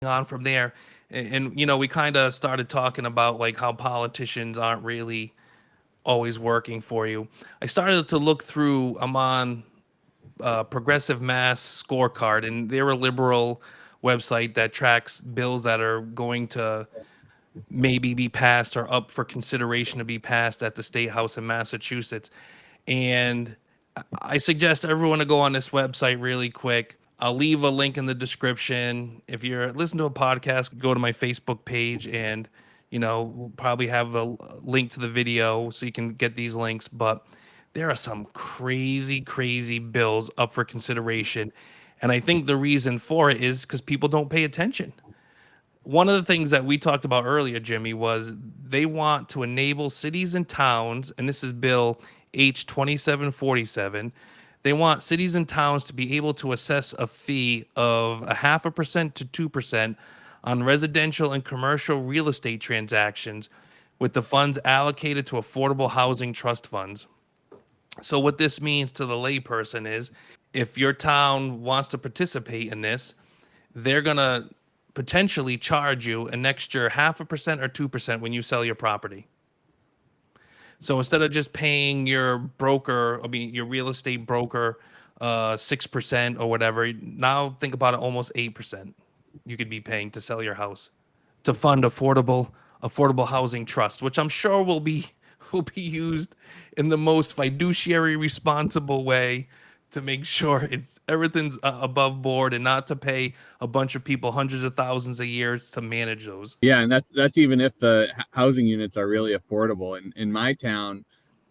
on from there. And we kind of started talking about like how politicians aren't really always working for you. I started to look through. I'm on Progressive Mass Scorecard, and they're a liberal website that tracks bills that are going to maybe be passed or up for consideration to be passed at the state house in Massachusetts. And I suggest everyone to go on this website really quick. I'll leave a link in the description. If you're listening to a podcast, go to my Facebook page, and we'll probably have a link to the video so you can get these links. But there are some crazy, crazy bills up for consideration. And I think the reason for it is because people don't pay attention. One of the things that we talked about earlier, Jimmy, was they want to enable cities and towns, and this is Bill H 2747. They want cities and towns to be able to assess a fee of 0.5% to 2% on residential and commercial real estate transactions, with the funds allocated to affordable housing trust funds. So, what this means to the layperson is if your town wants to participate in this, they're going to potentially charge you an extra 0.5% or 2% when you sell your property. So instead of just paying your broker, I mean your real estate broker, 6% or whatever, now think about it, almost 8% you could be paying to sell your house to fund affordable housing trust, which I'm sure will be used in the most fiduciary responsible way to make sure it's everything's above board and not to pay a bunch of people hundreds of thousands a year to manage those. Yeah, and that's even if the housing units are really affordable. In my town,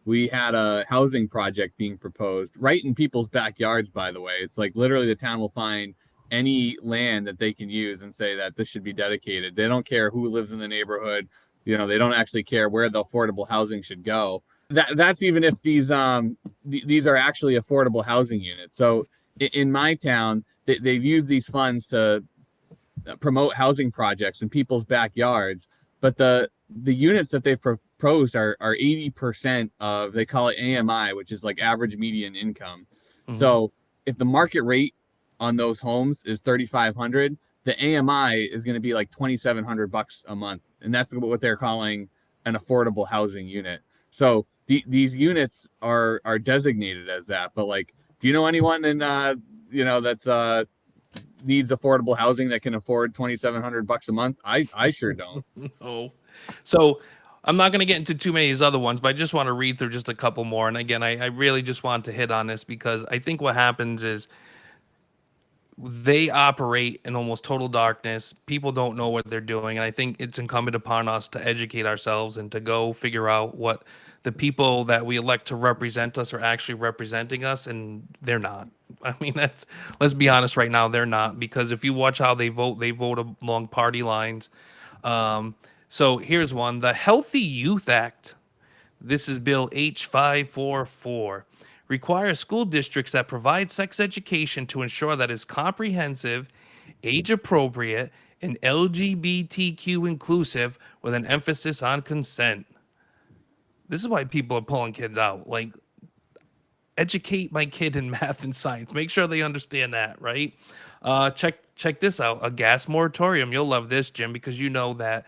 we had a housing project being proposed right in people's backyards, by the way. It's like literally the town will find any land that they can use and say that this should be dedicated. They don't care who lives in the neighborhood. They don't actually care where the affordable housing should go. That's even if these are actually affordable housing units. So in my town, they've used these funds to promote housing projects in people's backyards, but the units that they've proposed are 80% of, they call it AMI, which is like average median income. Hmm. So if the market rate on those homes is 3,500, the AMI is going to be like 2,700 bucks a month, and that's what they're calling an affordable housing unit. So these units are designated as that. But like, do you know anyone in that's needs affordable housing that can afford 2,700 bucks a month? I sure don't. Oh, so I'm not going to get into too many of these other ones, but I just want to read through just a couple more. And again, I really just want to hit on this because I think what happens is they operate in almost total darkness. People don't know what they're doing. And I think it's incumbent upon us to educate ourselves and to go figure out what the people that we elect to represent us are actually representing us. And they're not. I mean, let's be honest right now, they're not. Because if you watch how they vote along party lines. Um, so here's one: the Healthy Youth Act. This is Bill H 544. Requires school districts that provide sex education to ensure that it's comprehensive, age appropriate, and LGBTQ inclusive with an emphasis on consent. This is why people are pulling kids out. Like, educate my kid in math and science. Make sure they understand that, right? Check this out: a gas moratorium. You'll love this, Jim, because you know that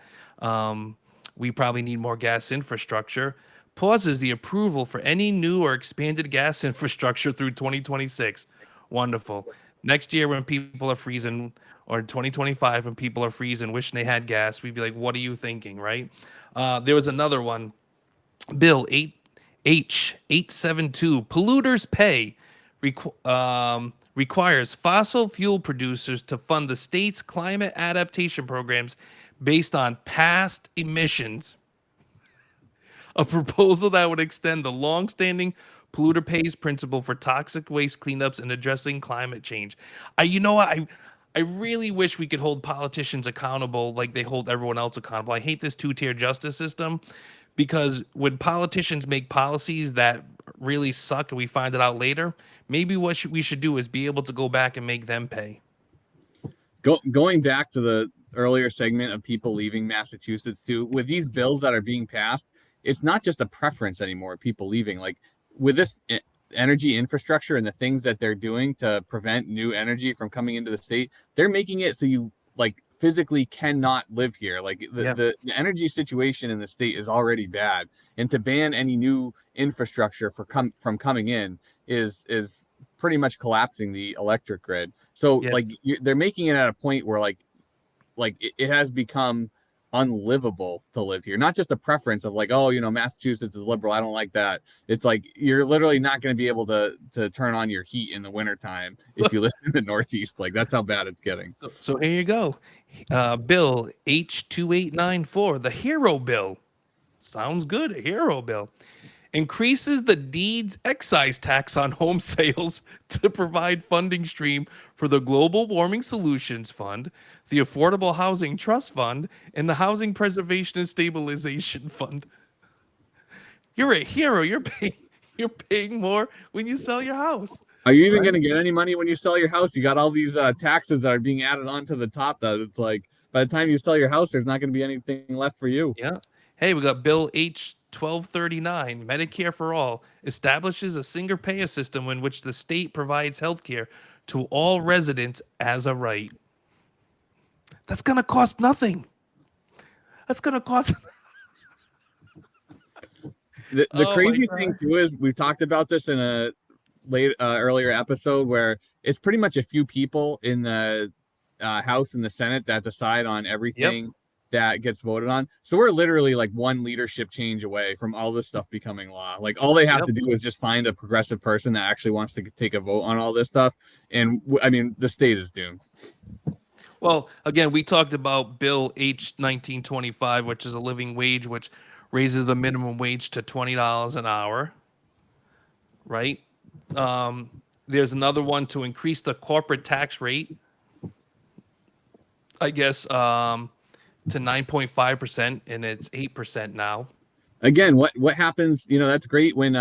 we probably need more gas infrastructure. Pauses the approval for any new or expanded gas infrastructure through 2026. Wonderful. Next year, when people are freezing, or 2025 when people are freezing, wishing they had gas, we'd be like, "What are you thinking?" Right? There was another one, Bill 8H 872. Polluters pay requires fossil fuel producers to fund the state's climate adaptation programs based on past emissions. A proposal that would extend the long-standing polluter pays principle for toxic waste cleanups and addressing climate change. You know what? I really wish we could hold politicians accountable like they hold everyone else accountable. I hate this two-tier justice system because when politicians make policies that really suck and we find it out later, maybe we should do is be able to go back and make them pay. Going back to the earlier segment of people leaving Massachusetts too, with these bills that are being passed, it's not just a preference anymore. People leaving, like with this energy infrastructure and the things that they're doing to prevent new energy from coming into the state, they're making it so you like physically cannot live here. Like Yeah. the energy situation in the state is already bad, and to ban any new infrastructure from coming in is pretty much collapsing the electric grid. So like Yes. they're making it at a point where like it has become unlivable to live here. Not just a preference of like, oh, Massachusetts is liberal, I don't like that. It's like you're literally not going to be able to turn on your heat in the wintertime if you live in the Northeast. Like that's how bad it's getting. So here you go. Bill H2894, the hero bill. Sounds good, a hero bill. Increases the deeds excise tax on home sales to provide funding stream for the Global Warming Solutions Fund, the Affordable Housing Trust Fund, and the Housing Preservation and Stabilization Fund. You're a hero. You're paying more when you sell your house. Are you even going to get any money when you sell your house? You got all these taxes that are being added onto the top. That it's like by the time you sell your house, there's not going to be anything left for you. Yeah. Hey, we got Bill H1239, Medicare for All, establishes a single payer system in which the state provides health care to all residents as a right. That's going to cost nothing. That's going to cost. The Oh my crazy God. thing too is we've talked about this in a earlier episode where it's pretty much a few people in the House and the Senate that decide on everything that gets voted on. So we're literally like one leadership change away from all this stuff becoming law. Like all they have to do is just find a progressive person that actually wants to take a vote on all this stuff. And I mean, the state is doomed. Well, again, we talked about Bill H1925, which is a living wage, which raises the minimum wage to $20 an hour, right? There's another one to increase the corporate tax rate, I guess, to 9.5%, and it's 8% now. Again, what happens? That's great when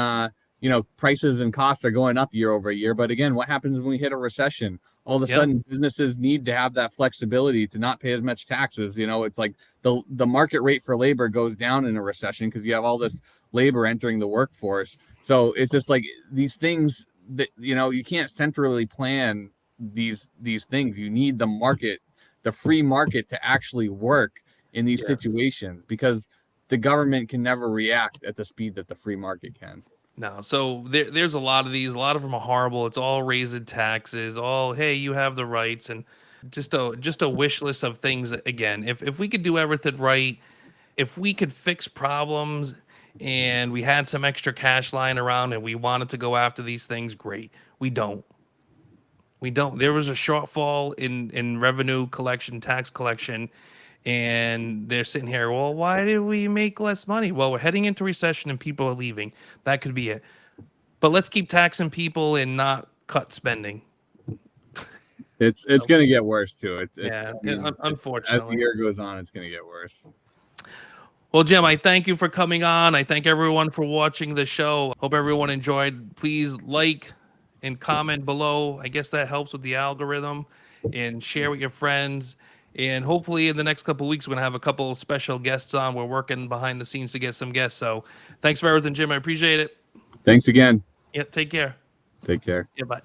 prices and costs are going up year over year. But again, what happens when we hit a recession? All of a sudden, businesses need to have that flexibility to not pay as much taxes. It's like the market rate for labor goes down in a recession because you have all this labor entering the workforce. So it's just like these things that you can't centrally plan these things. You need the market, the free market, to actually work in these situations because the government can never react at the speed that the free market can. No, so there's a lot of these. A lot of them are horrible. It's all raising taxes. All, hey, you have the rights, and just a wish list of things. Again, if we could do everything right, if we could fix problems, and we had some extra cash lying around, and we wanted to go after these things, great. We don't. We don't. There was a shortfall in revenue collection, tax collection, and they're sitting here, well, why did we make less money? Well, we're heading into recession and people are leaving. That could be it. But let's keep taxing people and not cut spending. It's going to get worse too. Unfortunately. As the year goes on, it's going to get worse. Well, Jim, I thank you for coming on. I thank everyone for watching the show. Hope everyone enjoyed. Please like and comment below. I guess that helps with the algorithm, and share with your friends. And hopefully in the next couple of weeks, we're going to have a couple of special guests on. We're working behind the scenes to get some guests. So thanks for everything, Jim. I appreciate it. Thanks again. Yeah, take care. Take care. Yeah, bye.